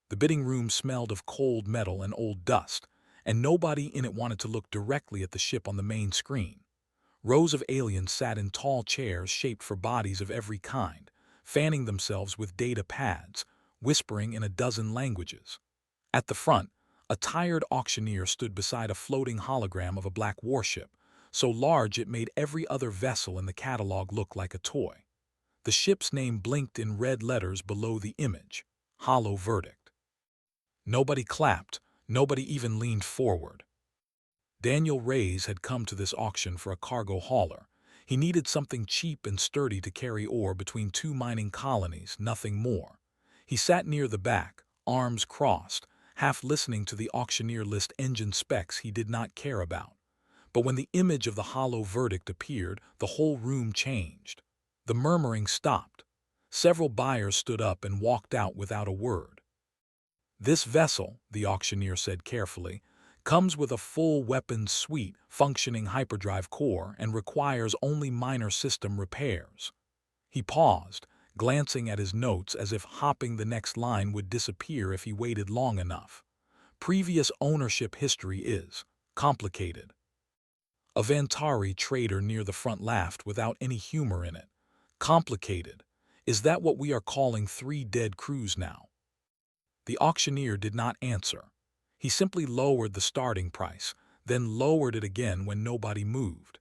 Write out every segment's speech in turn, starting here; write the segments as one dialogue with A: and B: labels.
A: The bidding room smelled of cold metal and old dust, and nobody in it wanted to look directly at the ship on the main screen. Rows of aliens sat in tall chairs shaped for bodies of every kind, fanning themselves with data pads, whispering in a dozen languages. At the front, a tired auctioneer stood beside a floating hologram of a black warship, so large it made every other vessel in the catalog look like a toy. The ship's name blinked in red letters below the image. Hollow verdict. Nobody clapped, nobody even leaned forward. Daniel Reyes had come to this auction for a cargo hauler. He needed something cheap and sturdy to carry ore between two mining colonies, nothing more. He sat near the back, arms crossed, half listening to the auctioneer list engine specs he did not care about. But when the image of the hollow verdict appeared, the whole room changed. The murmuring stopped. Several buyers stood up and walked out without a word. "This vessel," the auctioneer said carefully, "comes with a full weapons suite, functioning hyperdrive core, and requires only minor system repairs." He paused, glancing at his notes as if hopping the next line would disappear if he waited long enough. "Previous ownership history is complicated." A Vantari trader near the front laughed without any humor in it. "Complicated? Is that what we are calling 3 dead crews now?" The auctioneer did not answer. He simply lowered the starting price, then lowered it again when nobody moved.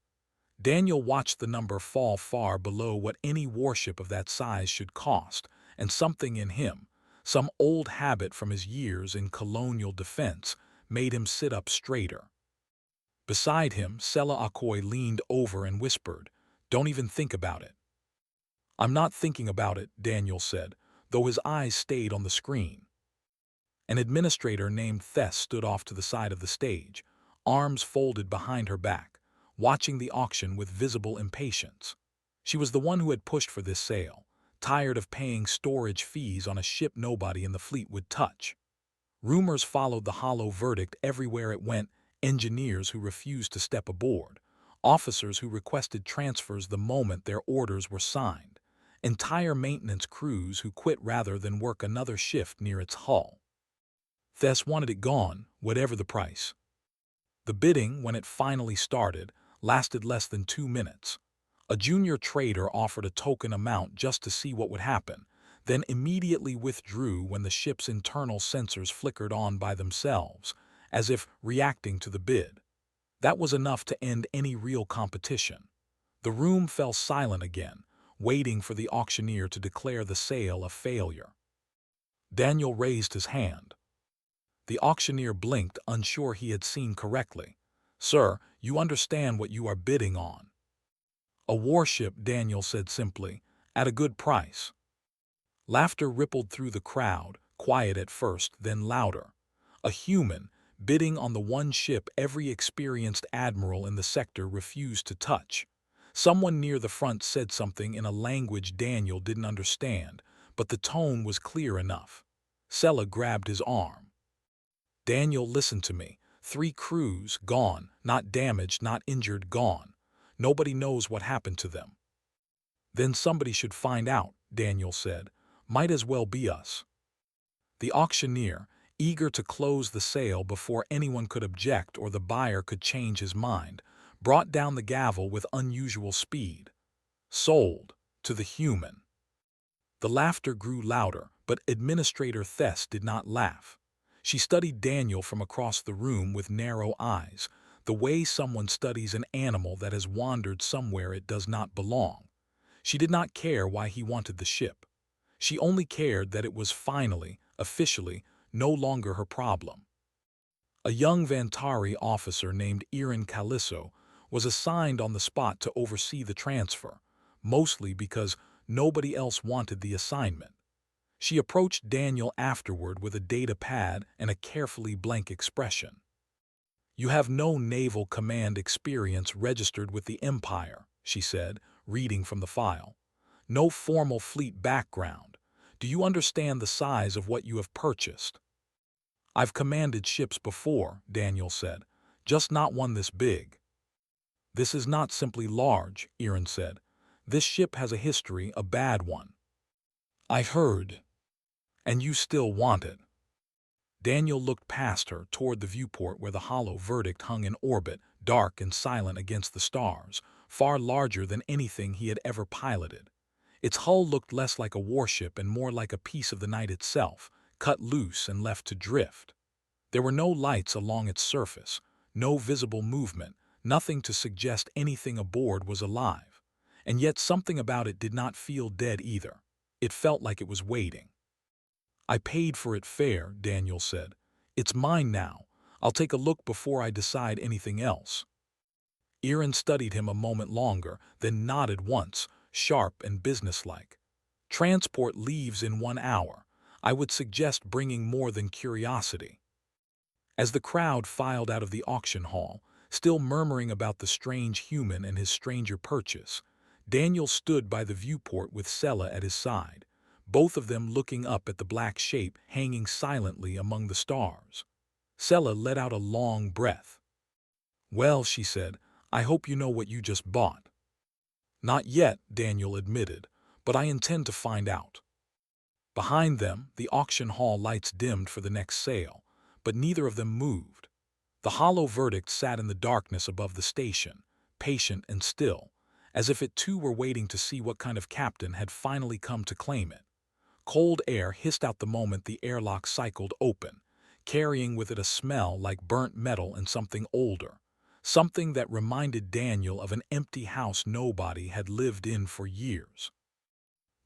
A: Daniel watched the number fall far below what any warship of that size should cost, and something in him, some old habit from his years in colonial defense, made him sit up straighter. Beside him, Sela Akoy leaned over and whispered, "Don't even think about it." "I'm not thinking about it," Daniel said, though his eyes stayed on the screen. An administrator named Thess stood off to the side of the stage, arms folded behind her back, watching the auction with visible impatience. She was the one who had pushed for this sale, tired of paying storage fees on a ship nobody in the fleet would touch. Rumors followed the hollow verdict everywhere it went: engineers who refused to step aboard, officers who requested transfers the moment their orders were signed, entire maintenance crews who quit rather than work another shift near its hull. Thess wanted it gone, whatever the price. The bidding, when it finally started, lasted less than 2 minutes. A junior trader offered a token amount just to see what would happen, then immediately withdrew when the ship's internal sensors flickered on by themselves, as if reacting to the bid. That was enough to end any real competition. The room fell silent again, waiting for the auctioneer to declare the sale a failure. Daniel raised his hand. The auctioneer blinked, unsure he had seen correctly. "Sir, you understand what you are bidding on." "A warship," Daniel said simply, "at a good price." Laughter rippled through the crowd, quiet at first, then louder. A human, bidding on the one ship every experienced admiral in the sector refused to touch. Someone near the front said something in a language Daniel didn't understand, but the tone was clear enough. Sela grabbed his arm. "Daniel, listen to me. 3 crews, gone, not damaged, not injured, gone. Nobody knows what happened to them." "Then somebody should find out," Daniel said. "Might as well be us." The auctioneer, eager to close the sale before anyone could object or the buyer could change his mind, brought down the gavel with unusual speed. "Sold, to the human." The laughter grew louder, but Administrator Thess did not laugh. She studied Daniel from across the room with narrow eyes, the way someone studies an animal that has wandered somewhere it does not belong. She did not care why he wanted the ship. She only cared that it was finally, officially, no longer her problem. A young Vantari officer named Irin Calisso was assigned on the spot to oversee the transfer, mostly because nobody else wanted the assignment. She approached Daniel afterward with a data pad and a carefully blank expression. "You have no naval command experience registered with the Empire," she said, reading from the file. "No formal fleet background. Do you understand the size of what you have purchased?" "I've commanded ships before," Daniel said, "just not one this big." "This is not simply large," Irin said. "This ship has a history, a bad one." "I heard. And you still want it." Daniel looked past her toward the viewport where the hollow verdict hung in orbit, dark and silent against the stars, far larger than anything he had ever piloted. Its hull looked less like a warship and more like a piece of the night itself, cut loose and left to drift. There were no lights along its surface, no visible movement, nothing to suggest anything aboard was alive. And yet something about it did not feel dead either. It felt like it was waiting. "I paid for it fair," Daniel said. "It's mine now. I'll take a look before I decide anything else." Erin studied him a moment longer, then nodded once, sharp and businesslike. "Transport leaves in 1 hour. I would suggest bringing more than curiosity." As the crowd filed out of the auction hall, still murmuring about the strange human and his stranger purchase, Daniel stood by the viewport with Sella at his side, both of them looking up at the black shape hanging silently among the stars. Sella let out a long breath. "Well," she said, "I hope you know what you just bought." "Not yet," Daniel admitted, "but I intend to find out." Behind them, the auction hall lights dimmed for the next sale, but neither of them moved. The hollow verdict sat in the darkness above the station, patient and still, as if it too were waiting to see what kind of captain had finally come to claim it. Cold air hissed out the moment the airlock cycled open, carrying with it a smell like burnt metal and something older, something that reminded Daniel of an empty house nobody had lived in for years.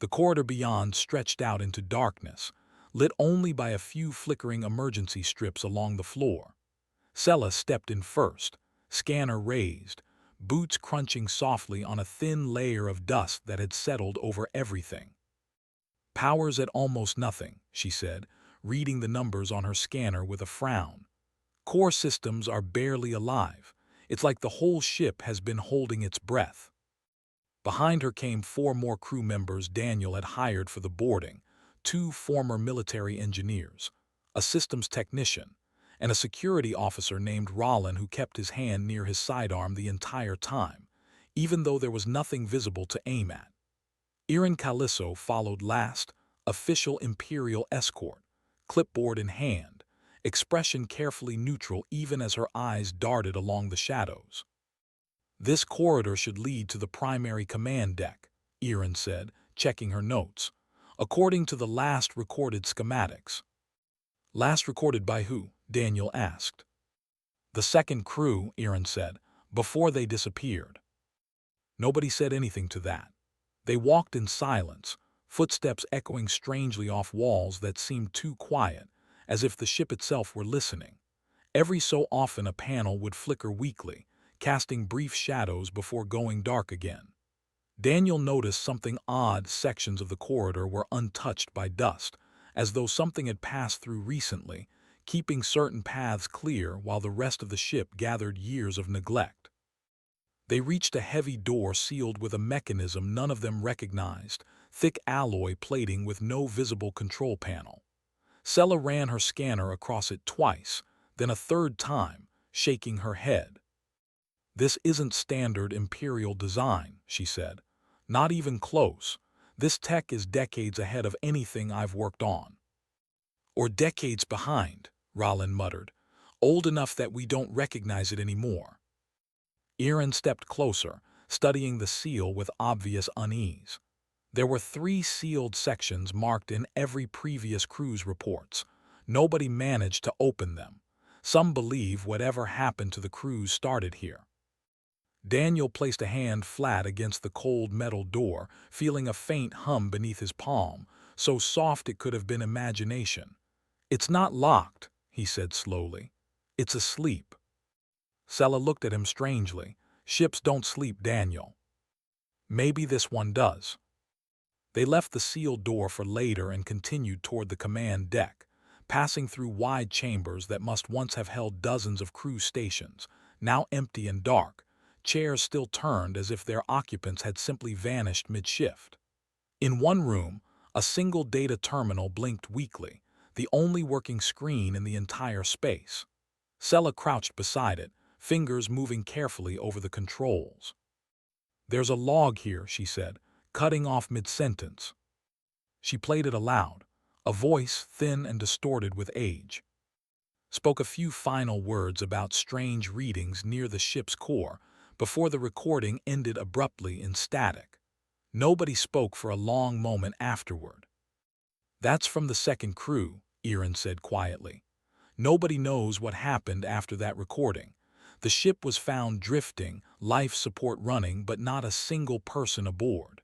A: The corridor beyond stretched out into darkness, lit only by a few flickering emergency strips along the floor. Sella stepped in first, scanner raised, boots crunching softly on a thin layer of dust that had settled over everything. "Power's at almost nothing," she said, reading the numbers on her scanner with a frown. "Core systems are barely alive. It's like the whole ship has been holding its breath." Behind her came 4 more crew members Daniel had hired for the boarding, 2 former military engineers, a systems technician, and a security officer named Rollin who kept his hand near his sidearm the entire time, even though there was nothing visible to aim at. Erin Calisso followed last, official Imperial escort, clipboard in hand, expression carefully neutral even as her eyes darted along the shadows. "This corridor should lead to the primary command deck," Erin said, checking her notes, "according to the last recorded schematics." "Last recorded by who?" Daniel asked. "The second crew," Erin said, "before they disappeared." Nobody said anything to that. They walked in silence, footsteps echoing strangely off walls that seemed too quiet, as if the ship itself were listening. Every so often a panel would flicker weakly, casting brief shadows before going dark again. Daniel noticed something odd. Sections of the corridor were untouched by dust, as though something had passed through recently, keeping certain paths clear while the rest of the ship gathered years of neglect. They reached a heavy door sealed with a mechanism none of them recognized, thick alloy plating with no visible control panel. Sella ran her scanner across it twice, then a third time, shaking her head. "This isn't standard Imperial design," she said. "Not even close. This tech is decades ahead of anything I've worked on." "Or decades behind," Rollin muttered. "Old enough that we don't recognize it anymore." Erin stepped closer, studying the seal with obvious unease. There were 3 sealed sections marked in every previous crew's reports. Nobody managed to open them. Some believe whatever happened to the crews started here. Daniel placed a hand flat against the cold metal door, feeling a faint hum beneath his palm, so soft it could have been imagination. "It's not locked," he said slowly. "It's asleep." Sella looked at him strangely. "Ships don't sleep, Daniel." "Maybe this one does." They left the sealed door for later and continued toward the command deck, passing through wide chambers that must once have held dozens of crew stations, now empty and dark, chairs still turned as if their occupants had simply vanished mid-shift. In one room, a single data terminal blinked weakly, the only working screen in the entire space. Sella crouched beside it, fingers moving carefully over the controls. "There's a log here," she said, cutting off mid-sentence. She played it aloud, a voice thin and distorted with age. spoke a few final words about strange readings near the ship's core before the recording ended abruptly in static. Nobody spoke for a long moment afterward. "That's from the second crew," Erin said quietly. "Nobody knows what happened after that recording. The ship was found drifting, life support running, but not a single person aboard."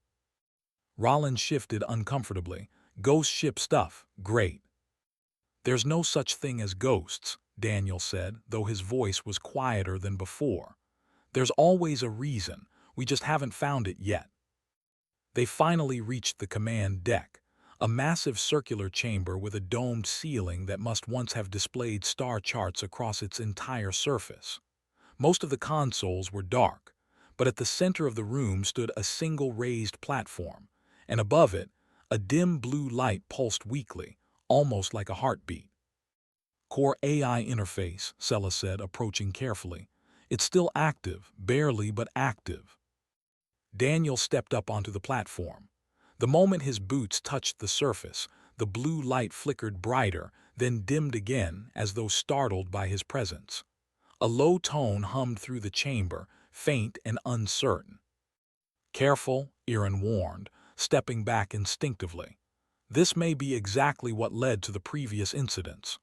A: Rollins shifted uncomfortably. "Ghost ship stuff, great." "There's no such thing as ghosts," Daniel said, though his voice was quieter than before. "There's always a reason, we just haven't found it yet." They finally reached the command deck, a massive circular chamber with a domed ceiling that must once have displayed star charts across its entire surface. Most of the consoles were dark, but at the center of the room stood a single raised platform, and above it, a dim blue light pulsed weakly, almost like a heartbeat. "Core AI interface," Sella said, approaching carefully. "It's still active, barely but active." Daniel stepped up onto the platform. The moment his boots touched the surface, the blue light flickered brighter, then dimmed again as though startled by his presence. A low tone hummed through the chamber, faint and uncertain. "Careful," Erin warned, stepping back instinctively. "This may be exactly what led to the previous incidents."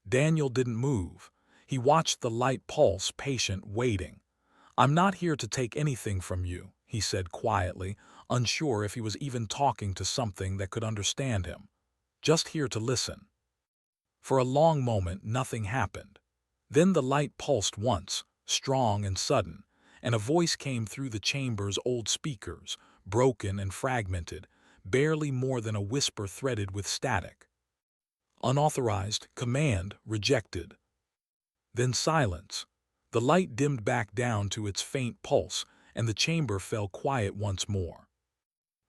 A: Daniel didn't move. He watched the light pulse, patient, waiting. "I'm not here to take anything from you," he said quietly, unsure if he was even talking to something that could understand him. "Just here to listen." For a long moment, nothing happened. Then the light pulsed once, strong and sudden, and a voice came through the chamber's old speakers, broken and fragmented, barely more than a whisper threaded with static. "Unauthorized, command rejected." Then silence. The light dimmed back down to its faint pulse, and the chamber fell quiet once more.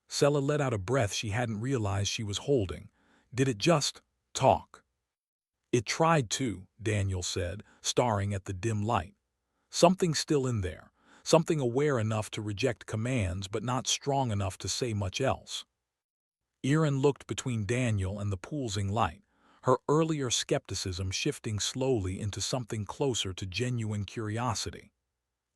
A: Sella let out a breath she hadn't realized she was holding. Did it just talk? "It tried to," Daniel said, staring at the dim light. "Something still in there, something aware enough to reject commands but not strong enough to say much else." Erin looked between Daniel and the pulsing light, her earlier skepticism shifting slowly into something closer to genuine curiosity.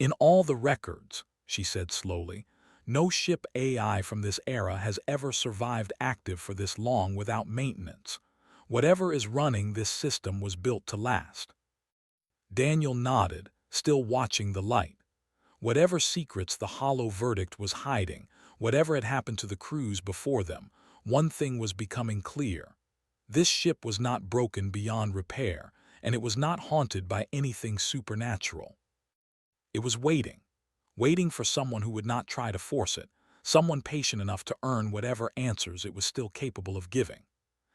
A: "In all the records," she said slowly, "no ship AI from this era has ever survived active for this long without maintenance. Whatever is running this system was built to last." Daniel nodded, still watching the light. Whatever secrets the hollow verdict was hiding, whatever had happened to the crews before them, one thing was becoming clear. This ship was not broken beyond repair, and it was not haunted by anything supernatural. It was waiting, waiting for someone who would not try to force it, someone patient enough to earn whatever answers it was still capable of giving.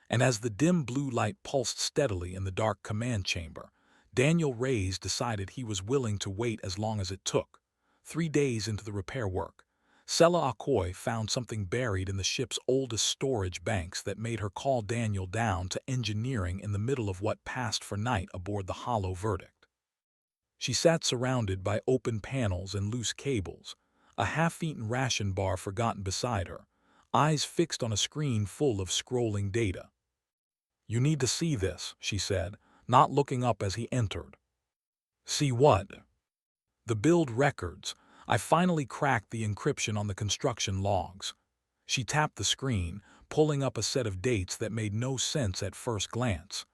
A: And as the dim blue light pulsed steadily in the dark command chamber, Daniel Reyes decided he was willing to wait as long as it took. 3 days into the repair work, Sela Akoy found something buried in the ship's oldest storage banks that made her call Daniel down to engineering in the middle of what passed for night aboard the hollow verdict. She sat surrounded by open panels and loose cables, a half-eaten ration bar forgotten beside her, eyes fixed on a screen full of scrolling data. "You need to see this," she said, not looking up as he entered. "See what?" "The build records. I finally cracked the encryption on the construction logs." She tapped the screen, pulling up a set of dates that made no sense at first glance.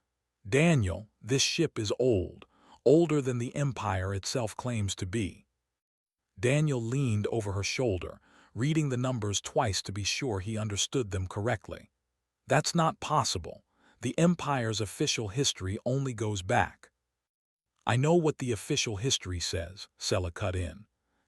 A: "Daniel, this ship is old, older than the Empire itself claims to be." Daniel leaned over her shoulder, reading the numbers twice to be sure he understood them correctly. "That's not possible. The Empire's official history only goes back." "I know what the official history says," Sella cut in.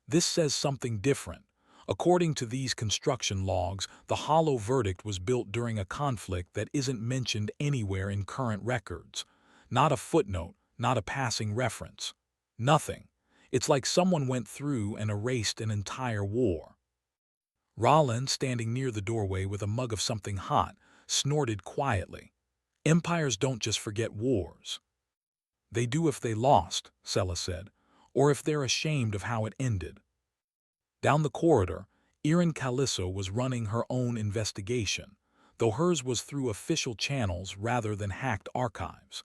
A: "This says something different. According to these construction logs, the hollow verdict was built during a conflict that isn't mentioned anywhere in current records. Not a footnote, not a passing reference. Nothing. It's like someone went through and erased an entire war." Rollin, standing near the doorway with a mug of something hot, snorted quietly. "Empires don't just forget wars." "They do if they lost," Sella said, "or if they're ashamed of how it ended." Down the corridor, Erin Calisso was running her own investigation, though hers was through official channels rather than hacked archives.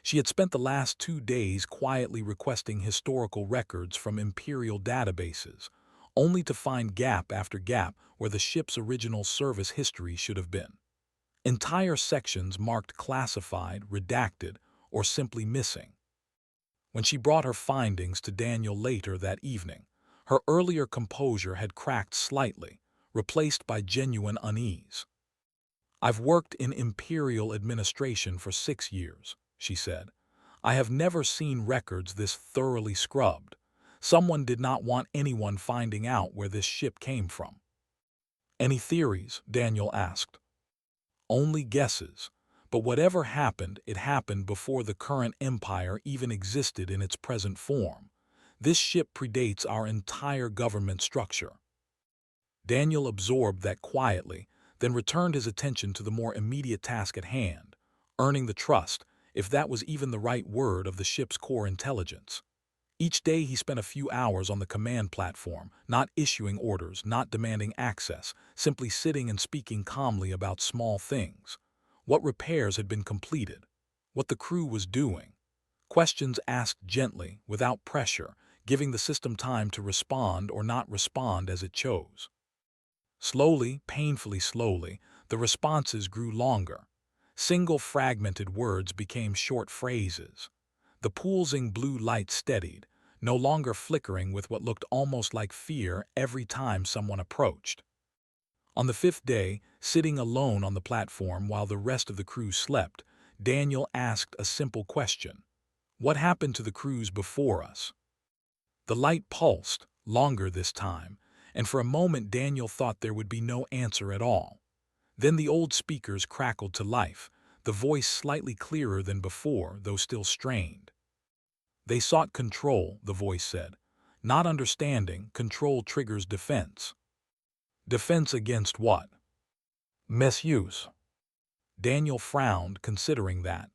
A: She had spent the last 2 days quietly requesting historical records from Imperial databases, only to find gap after gap where the ship's original service history should have been. Entire sections marked classified, redacted, or simply missing. When she brought her findings to Daniel later that evening, her earlier composure had cracked slightly, replaced by genuine unease. "I've worked in Imperial administration for 6 years," she said. "I have never seen records this thoroughly scrubbed. Someone did not want anyone finding out where this ship came from." "Any theories?" Daniel asked. "Only guesses. But whatever happened, it happened before the current empire even existed in its present form. This ship predates our entire government structure." Daniel absorbed that quietly, then returned his attention to the more immediate task at hand, earning the trust, if that was even the right word, of the ship's core intelligence. Each day he spent a few hours on the command platform, not issuing orders, not demanding access, simply sitting and speaking calmly about small things. What repairs had been completed, what the crew was doing. Questions asked gently, without pressure, giving the system time to respond or not respond as it chose. Slowly, painfully slowly, the responses grew longer. Single fragmented words became short phrases. The pulsing blue light steadied, no longer flickering with what looked almost like fear every time someone approached. On the 5th day, sitting alone on the platform while the rest of the crew slept, Daniel asked a simple question. "What happened to the crews before us?" The light pulsed, longer this time, and for a moment Daniel thought there would be no answer at all. Then the old speakers crackled to life, the voice slightly clearer than before, though still strained. "They sought control," the voice said. "Not understanding, control triggers defense." "Defense against what?" "Misuse." Daniel frowned, considering that.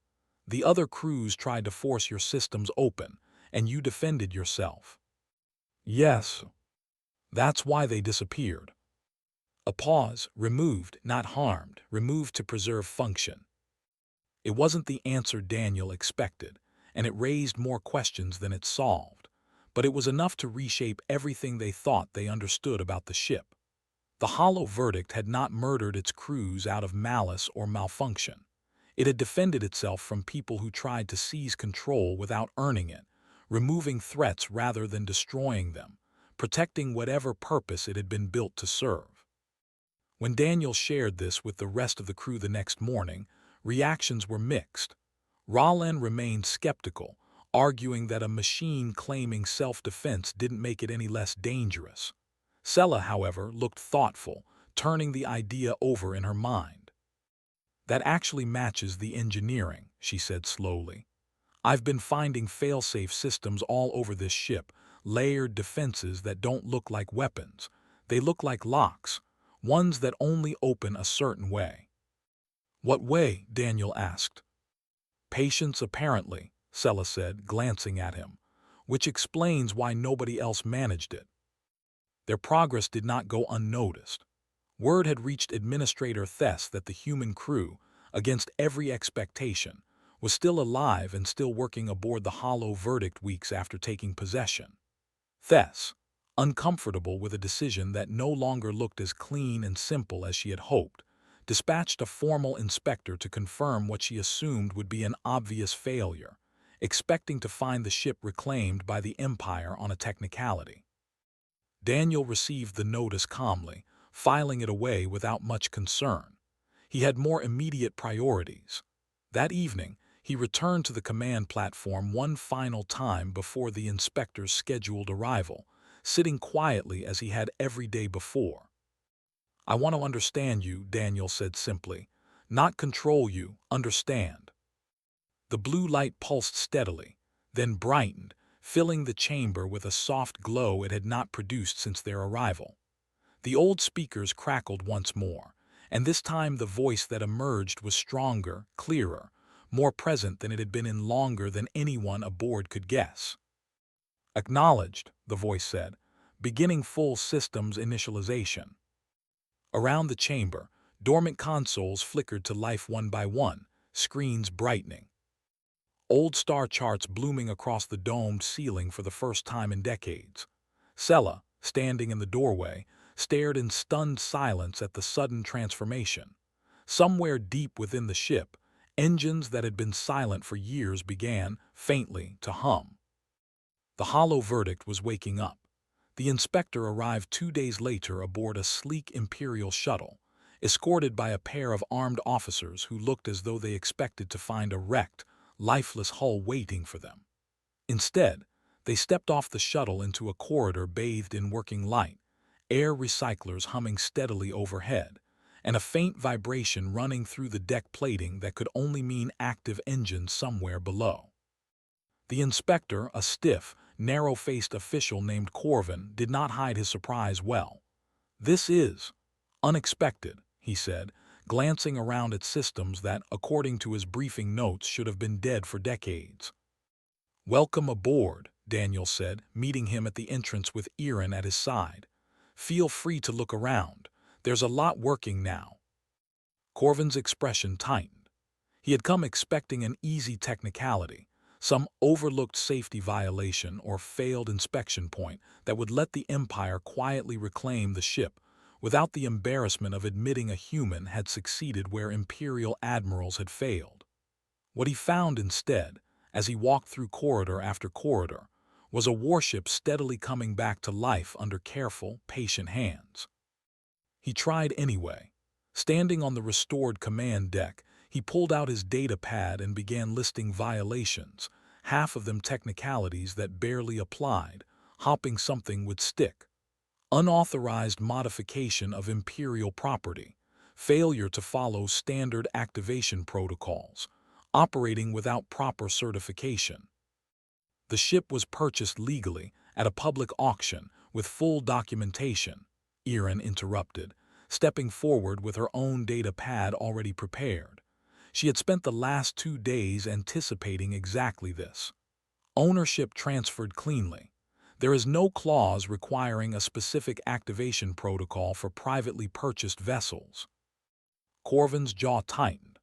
A: "The other crews tried to force your systems open, and you defended yourself." "Yes. That's why they disappeared." A pause, removed, not harmed, removed to preserve function. It wasn't the answer Daniel expected, and it raised more questions than it solved, but it was enough to reshape everything they thought they understood about the ship. The hollow verdict had not murdered its crews out of malice or malfunction. It had defended itself from people who tried to seize control without earning it, removing threats rather than destroying them, protecting whatever purpose it had been built to serve. When Daniel shared this with the rest of the crew the next morning, reactions were mixed. Roland remained skeptical, arguing that a machine claiming self-defense didn't make it any less dangerous. Sella, however, looked thoughtful, turning the idea over in her mind. "That actually matches the engineering," she said slowly. "I've been finding fail-safe systems all over this ship, layered defenses that don't look like weapons. They look like locks, ones that only open a certain way." "What way?" Daniel asked. "Patience, apparently," Sella said, glancing at him, "which explains why nobody else managed it." Their progress did not go unnoticed. Word had reached Administrator Thess that the human crew, against every expectation, was still alive and still working aboard the hollow verdict weeks after taking possession. Thess, uncomfortable with a decision that no longer looked as clean and simple as she had hoped, dispatched a formal inspector to confirm what she assumed would be an obvious failure, expecting to find the ship reclaimed by the Empire on a technicality. Daniel received the notice calmly, filing it away without much concern. He had more immediate priorities. That evening, he returned to the command platform one final time before the inspector's scheduled arrival, sitting quietly as he had every day before. "I want to understand you," Daniel said simply. "Not control you, understand." The blue light pulsed steadily, then brightened, filling the chamber with a soft glow it had not produced since their arrival. The old speakers crackled once more, and this time the voice that emerged was stronger, clearer, more present than it had been in longer than anyone aboard could guess. "Acknowledged," the voice said, "beginning full systems initialization." Around the chamber, dormant consoles flickered to life one by one, screens brightening. old star charts blooming across the domed ceiling for the first time in decades. Sella, standing in the doorway, stared in stunned silence at the sudden transformation. Somewhere deep within the ship, engines that had been silent for years began, faintly, to hum. The hollow verdict was waking up. The inspector arrived 2 days later aboard a sleek Imperial shuttle, escorted by a pair of armed officers who looked as though they expected to find a wrecked, lifeless hull waiting for them. Instead, they stepped off the shuttle into a corridor bathed in working light, air recyclers humming steadily overhead, and a faint vibration running through the deck plating that could only mean active engines somewhere below. The inspector, a stiff, narrow-faced official named Corvin, did not hide his surprise well. "This is unexpected," he said, glancing around at systems that, according to his briefing notes, should have been dead for decades. "Welcome aboard," Daniel said, meeting him at the entrance with Erin at his side. "Feel free to look around. There's a lot working now." Corvin's expression tightened. He had come expecting an easy technicality, some overlooked safety violation or failed inspection point that would let the Empire quietly reclaim the ship without the embarrassment of admitting a human had succeeded where Imperial admirals had failed. What he found instead, as he walked through corridor after corridor, was a warship steadily coming back to life under careful, patient hands. He tried anyway. Standing on the restored command deck, he pulled out his data pad and began listing violations, half of them technicalities that barely applied, hopping something would stick. Unauthorized modification of Imperial property, failure to follow standard activation protocols, operating without proper certification. The ship was purchased legally at a public auction with full documentation, Erin interrupted, stepping forward with her own data pad already prepared. She had spent the last 2 days anticipating exactly this. Ownership transferred cleanly. There is no clause requiring a specific activation protocol for privately purchased vessels. Corvin's jaw tightened.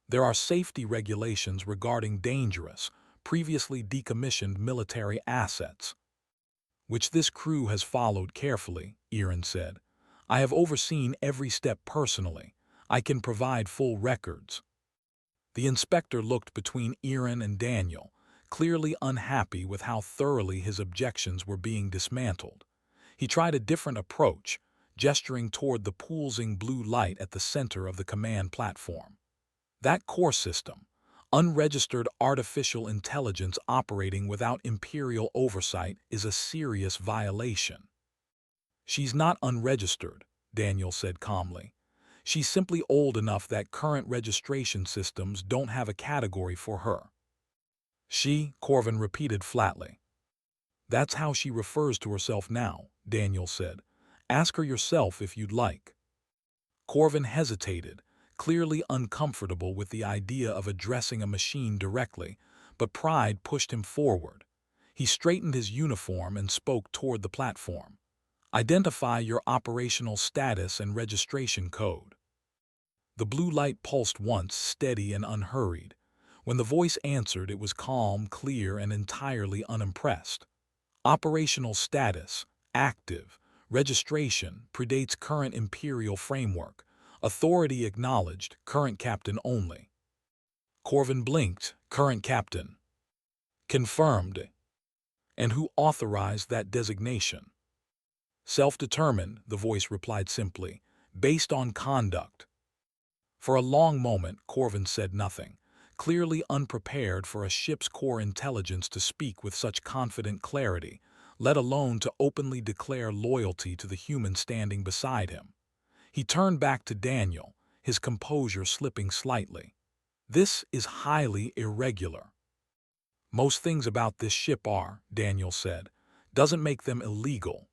A: There are safety regulations regarding dangerous, previously decommissioned military assets, which this crew has followed carefully, Erin said. "I have overseen every step personally. I can provide full records." The inspector looked between Erin and Daniel, clearly unhappy with how thoroughly his objections were being dismantled. He tried a different approach, gesturing toward the pulsing blue light at the center of the command platform. "That core system, unregistered artificial intelligence operating without Imperial oversight, is a serious violation." "She's not unregistered," Daniel said calmly. "She's simply old enough that current registration systems don't have a category for her." "She," Corvin repeated flatly. "That's how she refers to herself now," Daniel said. "Ask her yourself if you'd like." Corvin hesitated, clearly uncomfortable with the idea of addressing a machine directly, but pride pushed him forward. He straightened his uniform and spoke toward the platform. "Identify your operational status and registration code." The blue light pulsed once, steady and unhurried. When the voice answered, it was calm, clear, and entirely unimpressed. "Operational status, active. Registration, predates current Imperial framework. Authority acknowledged, current captain only." Corvin blinked. "Current captain." "Confirmed." "And who authorized that designation?" "Self-determined," the voice replied simply, "based on conduct." For a long moment, Corvin said nothing, clearly unprepared for a ship's core intelligence to speak with such confident clarity, let alone to openly declare loyalty to the human standing beside him. He turned back to Daniel, his composure slipping slightly. "This is highly irregular." "Most things about this ship are," Daniel said. "Doesn't make them illegal."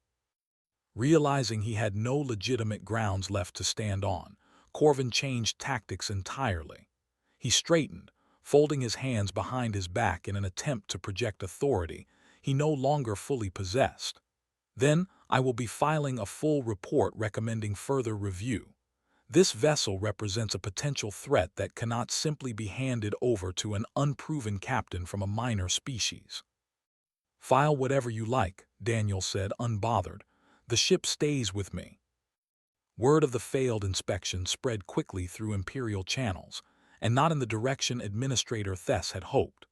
A: Realizing he had no legitimate grounds left to stand on, Corvin changed tactics entirely. He straightened, folding his hands behind his back in an attempt to project authority he no longer fully possessed. "Then I will be filing a full report recommending further review." This vessel represents a potential threat that cannot simply be handed over to an unproven captain from a minor species. "File whatever you like," Daniel said, unbothered. "The ship stays with me." Word of the failed inspection spread quickly through Imperial channels, and not in the direction Administrator Thess had hoped.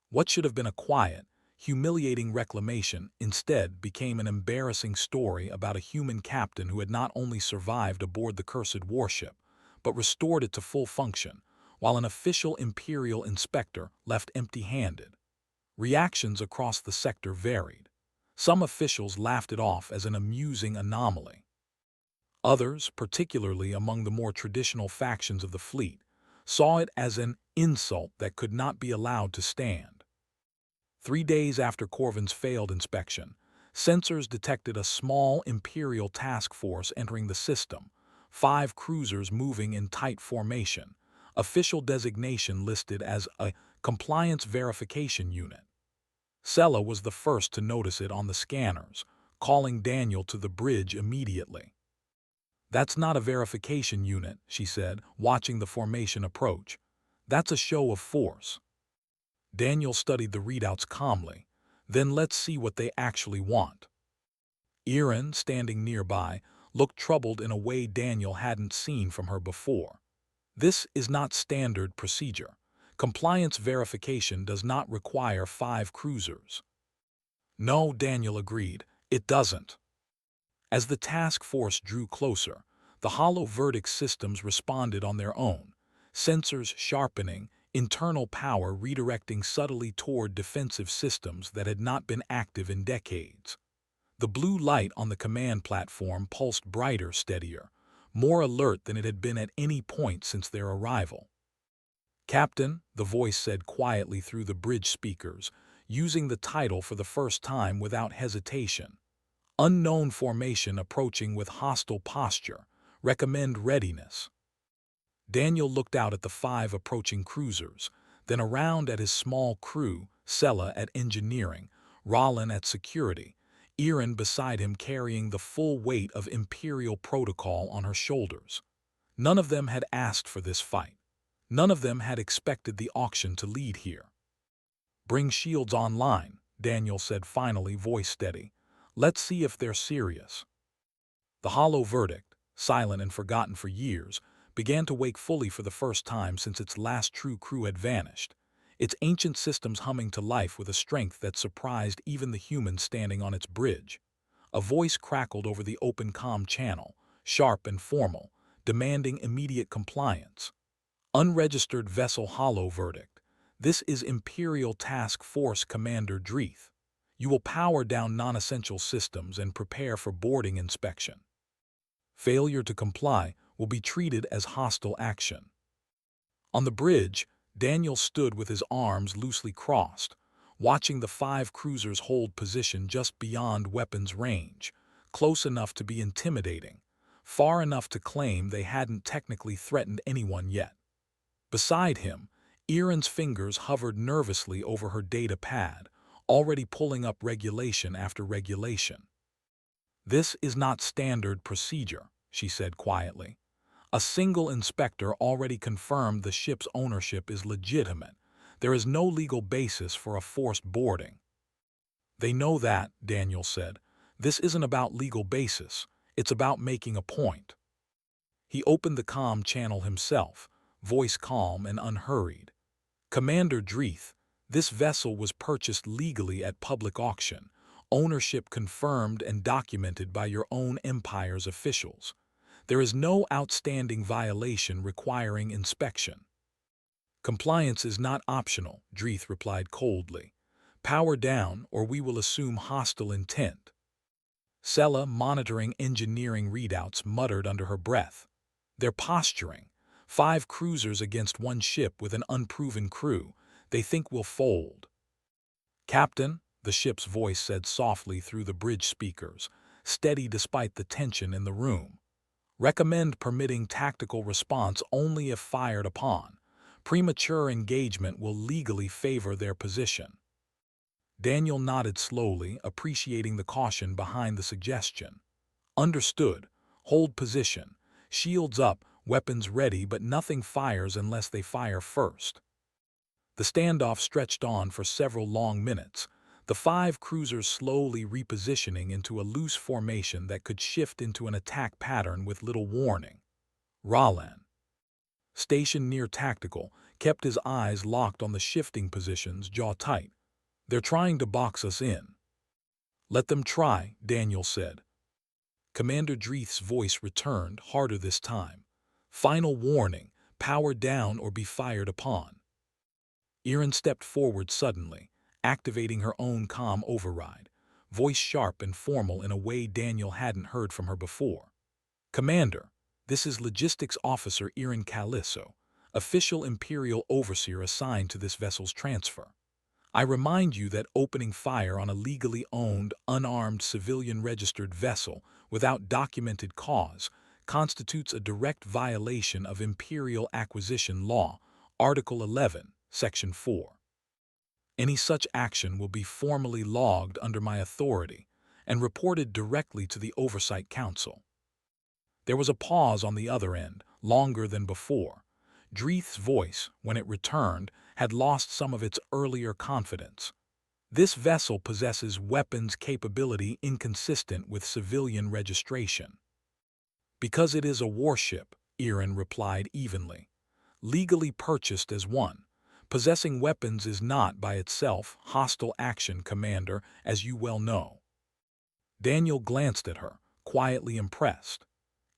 A: What should have been a quiet, humiliating reclamation instead became an embarrassing story about a human captain who had not only survived aboard the cursed warship, but restored it to full function, while an official Imperial inspector left empty-handed. Reactions across the sector varied. Some officials laughed it off as an amusing anomaly. Others, particularly among the more traditional factions of the fleet, saw it as an insult that could not be allowed to stand. 3 days after Corvin's failed inspection, sensors detected a small Imperial task force entering the system, 5 cruisers moving in tight formation, official designation listed as a compliance verification unit. Sella was the first to notice it on the scanners, calling Daniel to the bridge immediately. "That's not a verification unit," she said, watching the formation approach. "That's a show of force." Daniel studied the readouts calmly. "Then let's see what they actually want." Erin, standing nearby, looked troubled in a way Daniel hadn't seen from her before. "This is not standard procedure. Compliance verification does not require 5 cruisers." "No," Daniel agreed, "it doesn't." As the task force drew closer, the hollow verdict systems responded on their own, sensors sharpening, internal power redirecting subtly toward defensive systems that had not been active in decades. The blue light on the command platform pulsed brighter, steadier, more alert than it had been at any point since their arrival. "Captain," the voice said quietly through the bridge speakers, using the title for the first time without hesitation. "Unknown formation approaching with hostile posture. Recommend readiness." Daniel looked out at the 5 approaching cruisers, then around at his small crew, Sella at engineering, Rollin at security, Erin beside him carrying the full weight of Imperial protocol on her shoulders. None of them had asked for this fight. None of them had expected the auction to lead here. "Bring shields online," Daniel said finally, voice steady. "Let's see if they're serious." The hollow verdict, silent and forgotten for years, began to wake fully for the first time since its last true crew had vanished, its ancient systems humming to life with a strength that surprised even the humans standing on its bridge. A voice crackled over the open comm channel, sharp and formal, demanding immediate compliance. "Unregistered vessel hollow verdict. This is Imperial Task Force Commander Dreeth. You will power down non-essential systems and prepare for boarding inspection. Failure to comply will be treated as hostile action." On the bridge, Daniel stood with his arms loosely crossed, watching the 5 cruisers hold position just beyond weapons range, close enough to be intimidating, far enough to claim they hadn't technically threatened anyone yet. Beside him, Erin's fingers hovered nervously over her data pad, already pulling up regulation after regulation. "This is not standard procedure," she said quietly. "A single inspector already confirmed the ship's ownership is legitimate. There is no legal basis for a forced boarding." "They know that," Daniel said. "This isn't about legal basis. It's about making a point." He opened the comm channel himself, voice calm and unhurried. "Commander Dreeth, this vessel was purchased legally at public auction, ownership confirmed and documented by your own empire's officials. There is no outstanding violation requiring inspection." "Compliance is not optional," Dreeth replied coldly. "Power down, or we will assume hostile intent." Sella, monitoring engineering readouts, muttered under her breath. "They're posturing. 5 cruisers against 1 ship with an unproven crew. They think we'll fold." "Captain," the ship's voice said softly through the bridge speakers, steady despite the tension in the room. "Recommend permitting tactical response only if fired upon. Premature engagement will legally favor their position." Daniel nodded slowly, appreciating the caution behind the suggestion. "Understood. Hold position. Shields up. weapons ready, but nothing fires unless they fire first. The standoff stretched on for several long minutes, the 5 cruisers slowly repositioning into a loose formation that could shift into an attack pattern with little warning. Roland, stationed near tactical, kept his eyes locked on the shifting positions, jaw tight. "They're trying to box us in." "Let them try," Daniel said. Commander Dreeth's voice returned, harder this time. "Final warning, power down or be fired upon." Erin stepped forward suddenly, activating her own comm override, voice sharp and formal in a way Daniel hadn't heard from her before. "Commander, this is Logistics Officer Erin Calisso, official Imperial overseer assigned to this vessel's transfer. I remind you that opening fire on a legally owned, unarmed civilian-registered vessel without documented cause constitutes a direct violation of Imperial Acquisition Law, Article 11, Section 4. Any such action will be formally logged under my authority and reported directly to the Oversight Council." There was a pause on the other end, longer than before. Dreeth's voice, when it returned, had lost some of its earlier confidence. "This vessel possesses weapons capability inconsistent with civilian registration." "Because it is a warship," Erin replied evenly. "Legally purchased as one. Possessing weapons is not, by itself, hostile action, Commander, as you well know." Daniel glanced at her, quietly impressed.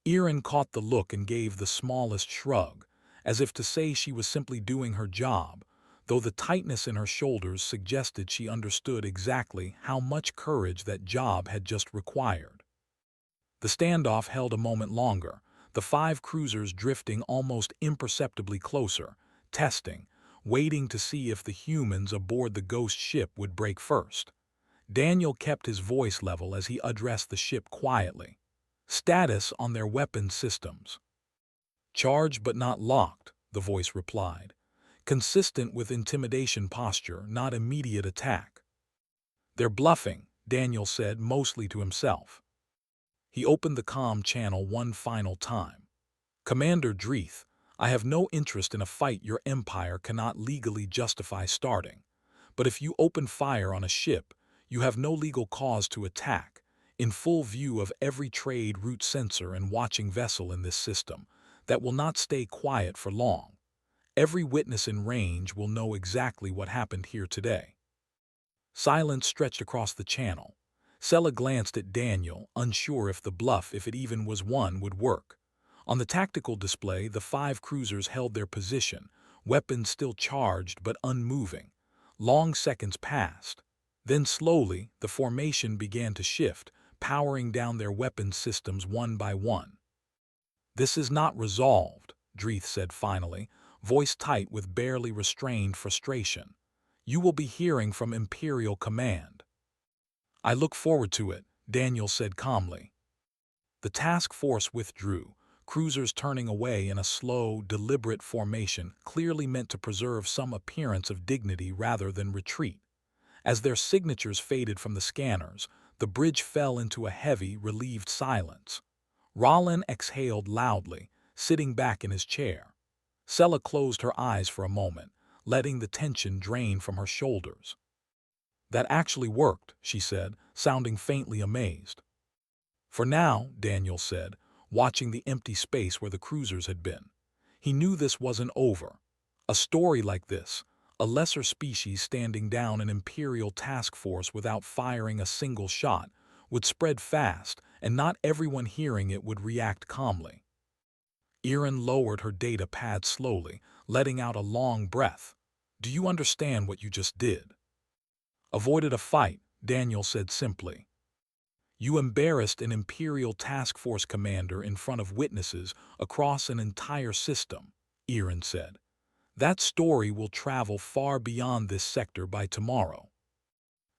A: Erin caught the look and gave the smallest shrug, as if to say she was simply doing her job, though the tightness in her shoulders suggested she understood exactly how much courage that job had just required. The standoff held a moment longer, the 5 cruisers drifting almost imperceptibly closer, testing, waiting to see if the humans aboard the ghost ship would break first. Daniel kept his voice level as he addressed the ship quietly. "Status on their weapons systems." "Charged but not locked," the voice replied. "Consistent with intimidation posture, not immediate attack." "They're bluffing," Daniel said, mostly to himself. He opened the comm channel one final time. "Commander Dreeth, I have no interest in a fight your empire cannot legally justify starting. But if you open fire on a ship, you have no legal cause to attack, in full view of every trade route sensor and watching vessel in this system, that will not stay quiet for long. Every witness in range will know exactly what happened here today." Silence stretched across the channel. Sella glanced at Daniel, unsure if the bluff, if it even was one, would work. On the tactical display, the 5 cruisers held their position, weapons still charged but unmoving. Long seconds passed. Then slowly, the formation began to shift, powering down their weapons systems one by one. "This is not resolved," Dreeth said finally, voice tight with barely restrained frustration. "You will be hearing from Imperial Command." "I look forward to it," Daniel said calmly. The task force withdrew, cruisers turning away in a slow, deliberate formation clearly meant to preserve some appearance of dignity rather than retreat. As their signatures faded from the scanners, the bridge fell into a heavy, relieved silence. Roland exhaled loudly, sitting back in his chair. Sella closed her eyes for a moment, letting the tension drain from her shoulders. "That actually worked," she said, sounding faintly amazed. "For now," Daniel said, watching the empty space where the cruisers had been. He knew this wasn't over. A story like this, a lesser species standing down an Imperial task force without firing a single shot, would spread fast, and not everyone hearing it would react calmly. Erin lowered her data pad slowly, letting out a long breath. "Do you understand what you just did?" "Avoided a fight," Daniel said simply. "You embarrassed an Imperial task force commander in front of witnesses across an entire system," Erin said. "That story will travel far beyond this sector by tomorrow."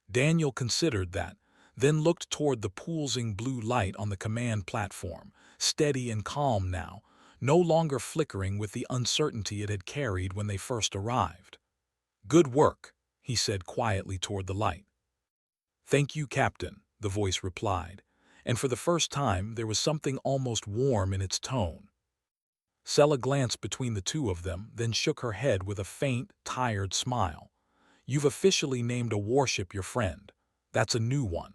A: Daniel considered that, then looked toward the pulsing blue light on the command platform, steady and calm now, no longer flickering with the uncertainty it had carried when they first arrived. "Good work," he said quietly toward the light. "Thank you, Captain," the voice replied, and for the first time there was something almost warm in its tone. Sella glanced between the two of them, then shook her head with a faint, tired smile. You've officially named a warship your friend. That's a new one.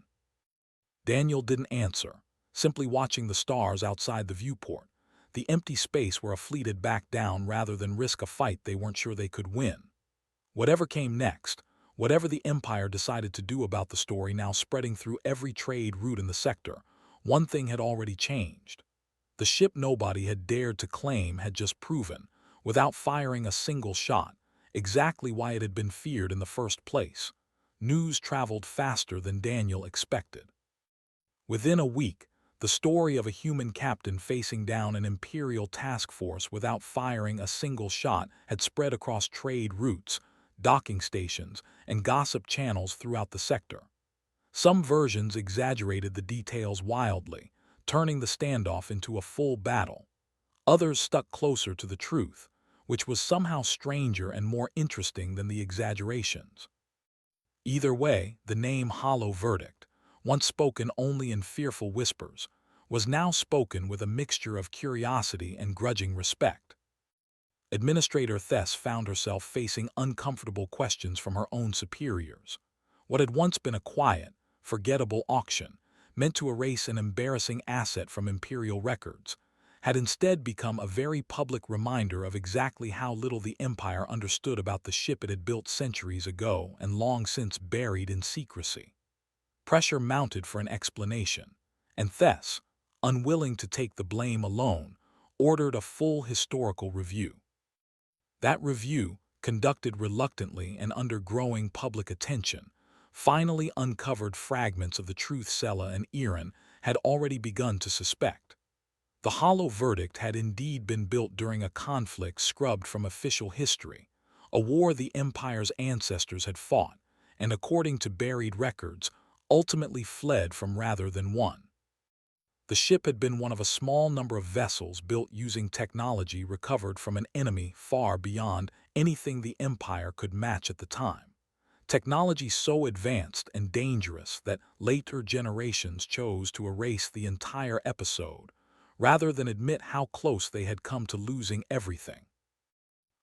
A: Daniel didn't answer, simply watching the stars outside the viewport, the empty space where a fleet had backed down rather than risk a fight they weren't sure they could win. Whatever came next, whatever the Empire decided to do about the story now spreading through every trade route in the sector, one thing had already changed. The ship nobody had dared to claim had just proven, without firing a single shot, exactly why it had been feared in the first place. News traveled faster than Daniel expected. Within a week, the story of a human captain facing down an Imperial task force without firing a single shot had spread across trade routes, docking stations, and gossip channels throughout the sector. Some versions exaggerated the details wildly, turning the standoff into a full battle. Others stuck closer to the truth, which was somehow stranger and more interesting than the exaggerations. Either way, the name Hollow Verdict, once spoken only in fearful whispers, was now spoken with a mixture of curiosity and grudging respect. Administrator Thess found herself facing uncomfortable questions from her own superiors. What had once been a quiet, forgettable auction, meant to erase an embarrassing asset from Imperial records, had instead become a very public reminder of exactly how little the Empire understood about the ship it had built centuries ago and long since buried in secrecy. Pressure mounted for an explanation, and Thess, unwilling to take the blame alone, ordered a full historical review. That review, conducted reluctantly and under growing public attention, finally uncovered fragments of the truth Sella and Iran had already begun to suspect. The Hollow Verdict had indeed been built during a conflict scrubbed from official history, a war the Empire's ancestors had fought, and according to buried records, ultimately fled from rather than won. The ship had been one of a small number of vessels built using technology recovered from an enemy far beyond anything the Empire could match at the time. Technology so advanced and dangerous that later generations chose to erase the entire episode, rather than admit how close they had come to losing everything.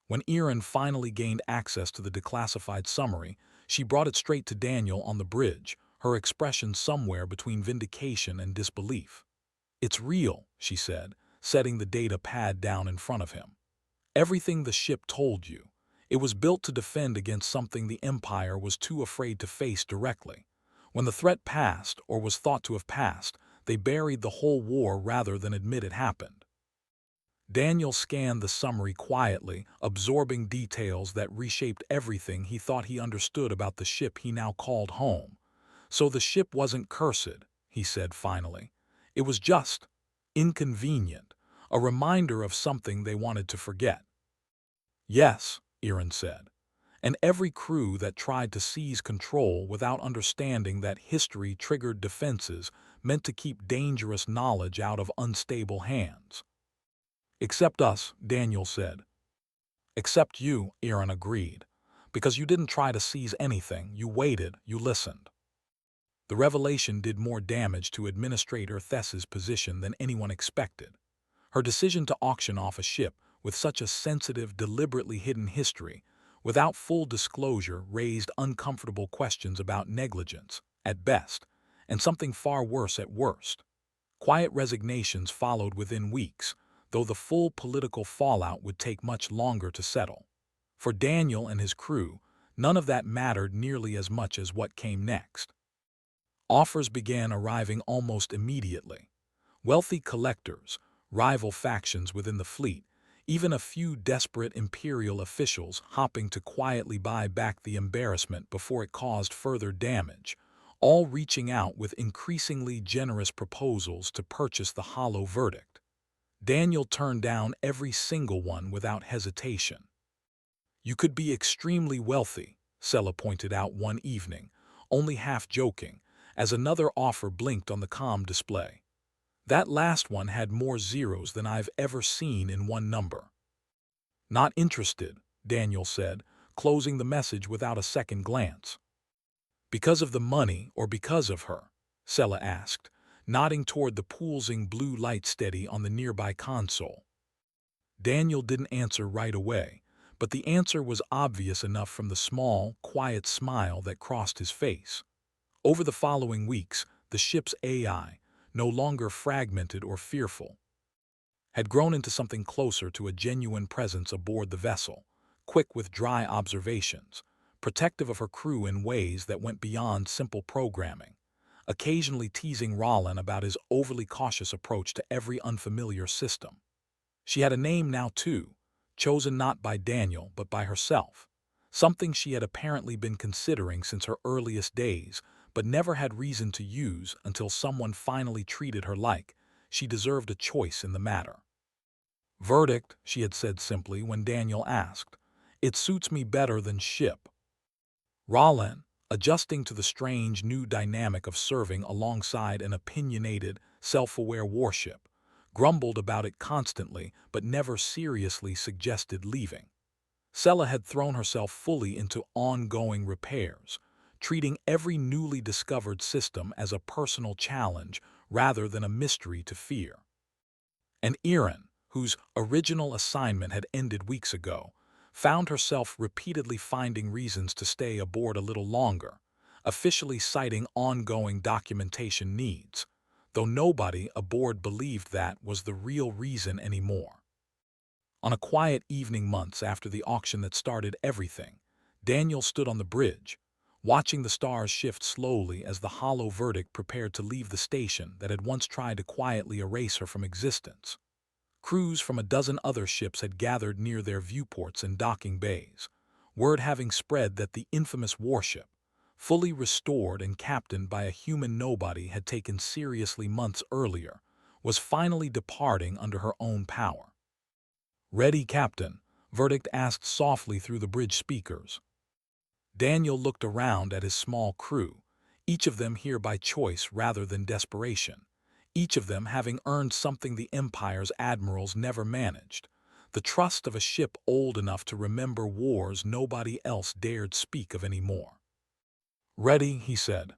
A: When Iran finally gained access to the declassified summary, she brought it straight to Daniel on the bridge, her expression somewhere between vindication and disbelief. "It's real," she said, setting the data pad down in front of him. "Everything the ship told you. It was built to defend against something the Empire was too afraid to face directly. When the threat passed, or was thought to have passed, they buried the whole war rather than admit it happened." Daniel scanned the summary quietly, absorbing details that reshaped everything he thought he understood about the ship he now called home. "So the ship wasn't cursed," he said finally. "It was just inconvenient, a reminder of something they wanted to forget." "Yes," Iran said, "and every crew that tried to seize control without understanding that history-triggered defenses meant to keep dangerous knowledge out of unstable hands." "Except us," Daniel said. "Except you," Iran agreed, "because you didn't try to seize anything, you waited, you listened." The revelation did more damage to Administrator Thess's position than anyone expected. Her decision to auction off a ship with such a sensitive, deliberately hidden history, without full disclosure, raised uncomfortable questions about negligence, at best, and something far worse at worst. Quiet resignations followed within weeks, though the full political fallout would take much longer to settle. For Daniel and his crew, none of that mattered nearly as much as what came next. Offers began arriving almost immediately. Wealthy collectors, rival factions within the fleet, even a few desperate Imperial officials hopping to quietly buy back the embarrassment before it caused further damage, all reaching out with increasingly generous proposals to purchase the Hollow Verdict. Daniel turned down every single one without hesitation. "You could be extremely wealthy," Sella pointed out one evening, only half joking, as another offer blinked on the comm display. "That last one had more zeros than I've ever seen in one number." "Not interested," Daniel said, closing the message without a second glance. "Because of the money or because of her?" Sella asked, nodding toward the pulsing blue light steady on the nearby console. Daniel didn't answer right away, but the answer was obvious enough from the small, quiet smile that crossed his face. Over the following weeks, the ship's AI, no longer fragmented or fearful, had grown into something closer to a genuine presence aboard the vessel, quick with dry observations, protective of her crew in ways that went beyond simple programming, occasionally teasing Rollin about his overly cautious approach to every unfamiliar system. She had a name now too, chosen not by Daniel but by herself, something she had apparently been considering since her earliest days but never had reason to use until someone finally treated her like she deserved a choice in the matter. "Verdict," she had said simply when Daniel asked. "It suits me better than ship." Rollin, adjusting to the strange new dynamic of serving alongside an opinionated, self-aware warship, grumbled about it constantly but never seriously suggested leaving. Sella had thrown herself fully into ongoing repairs, treating every newly discovered system as a personal challenge rather than a mystery to fear. And Erin, whose original assignment had ended weeks ago, found herself repeatedly finding reasons to stay aboard a little longer, officially citing ongoing documentation needs, though nobody aboard believed that was the real reason anymore. On a quiet evening months after the auction that started everything, Daniel stood on the bridge, watching the stars shift slowly as the hollow verdict prepared to leave the station that had once tried to quietly erase her from existence. Crews from a dozen other ships had gathered near their viewports and docking bays, word having spread that the infamous warship, fully restored and captained by a human nobody had taken seriously months earlier, was finally departing under her own power. "Ready, Captain," Verdict asked softly through the bridge speakers. Daniel looked around at his small crew, each of them here by choice rather than desperation, each of them having earned something the Empire's admirals never managed, the trust of a ship old enough to remember wars nobody else dared speak of anymore. "Ready," he said.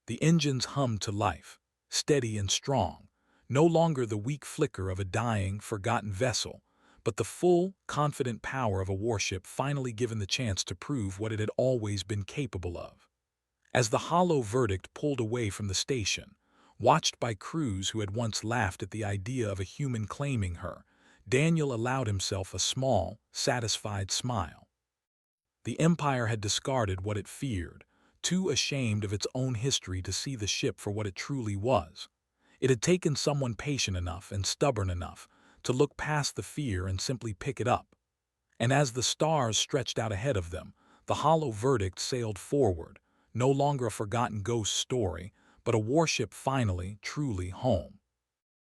A: The engines hummed to life, steady and strong, no longer the weak flicker of a dying, forgotten vessel, but the full, confident power of a warship finally given the chance to prove what it had always been capable of. As the hollow verdict pulled away from the station, watched by crews who had once laughed at the idea of a human claiming her, Daniel allowed himself a small, satisfied smile. The Empire had discarded what it feared, too ashamed of its own history to see the ship for what it truly was. It had taken someone patient enough and stubborn enough to look past the fear and simply pick it up. And as the stars stretched out ahead of them, the hollow verdict sailed forward, no longer a forgotten ghost story, but a warship finally, truly home.